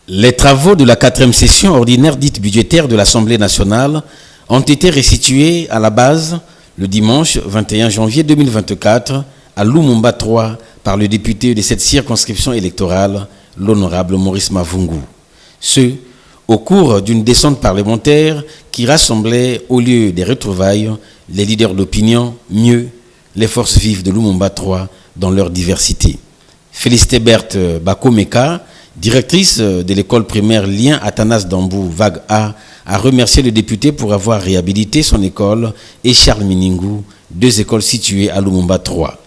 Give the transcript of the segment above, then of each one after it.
Les travaux de la 4e session ordinaire dite budgétaire de l'Assemblée nationale ont été restitués à la base le dimanche 21 janvier 2024 à Lumumba 3 par le député de cette circonscription électorale, l'honorable Maurice Mavungu. Ce, au cours d'une descente parlementaire qui rassemblait au lieu des retrouvailles les leaders d'opinion, mieux les forces vives de Lumumba 3 dans leur diversité. Félicité Berthe Bakomeka, directrice de l'école primaire Lien Athanas Dambou, vague A, a remercié le député pour avoir réhabilité son école et Charles Miningu, deux écoles situées à Lumumba 3.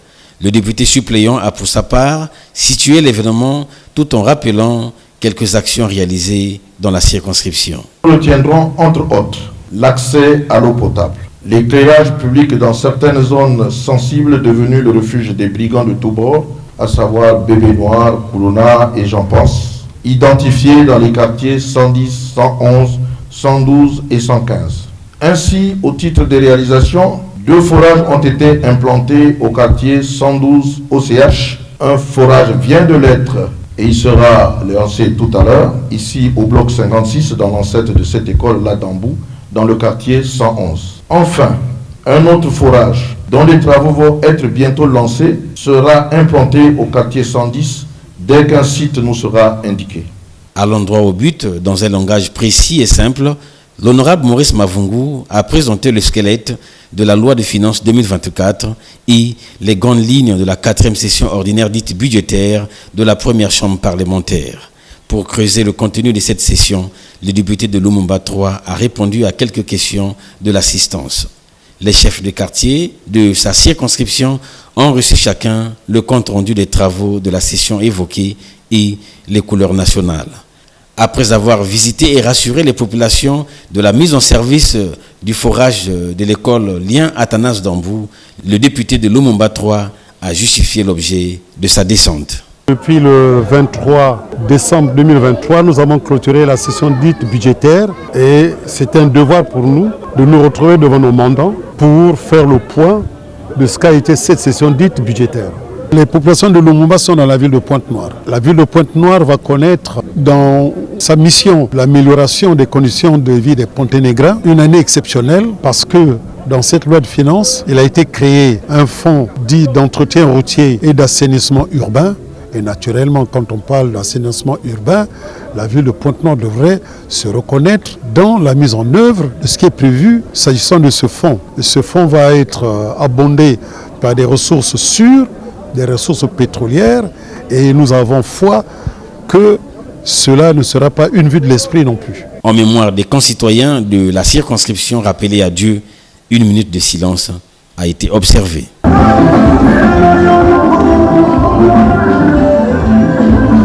Le député suppléant a pour sa part situé l'événement tout en rappelant quelques actions réalisées dans la circonscription. Nous retiendrons entre autres l'accès à l'eau potable, l'éclairage public dans certaines zones sensibles devenues le refuge des brigands de tous bords, à savoir Bébé Noir, Koulona et j'en pense, identifiés dans les quartiers 110, 111, 112 et 115. Ainsi, au titre des réalisations, 2 forages ont été implantés au quartier 112 OCH. Un forage vient de l'être et il sera lancé tout à l'heure, ici au bloc 56, dans l'ancêtre de cette école, là Dambou, dans le quartier 111. Enfin, un autre forage, dont les travaux vont être bientôt lancés, sera implanté au quartier 110 dès qu'un site nous sera indiqué. Allons droit au but, dans un langage précis et simple, l'honorable Maurice Mavungu a présenté le squelette de la loi de finances 2024 et les grandes lignes de la 4e session ordinaire dite budgétaire de la première chambre parlementaire. Pour creuser le contenu de cette session, le député de Lumumba 3 a répondu à quelques questions de l'assistance. Les chefs de quartier de sa circonscription ont reçu chacun le compte-rendu des travaux de la session évoquée et les couleurs nationales. Après avoir visité et rassuré les populations de la mise en service du forage de l'école Lien Athanas Dambou, le député de Lumumba 3 a justifié l'objet de sa descente. Depuis le 23 décembre 2023, nous avons clôturé la session dite budgétaire et c'est un devoir pour nous de nous retrouver devant nos mandants pour faire le point de ce qu'a été cette session dite budgétaire. Les populations de Lumumba sont dans la ville de Pointe-Noire. La ville de Pointe-Noire va connaître dans sa mission l'amélioration des conditions de vie des Ponténégrins, une année exceptionnelle parce que dans cette loi de finances, il a été créé un fonds dit d'entretien routier et d'assainissement urbain. Et naturellement, quand on parle d'assainissement urbain, la ville de Pointe-Noire devrait se reconnaître dans la mise en œuvre de ce qui est prévu s'agissant de ce fonds. Et ce fonds va être abondé par des ressources sûres, des ressources pétrolières, et nous avons foi que cela ne sera pas une vue de l'esprit non plus. En mémoire des concitoyens de la circonscription rappelée à Dieu, une minute de silence a été observée.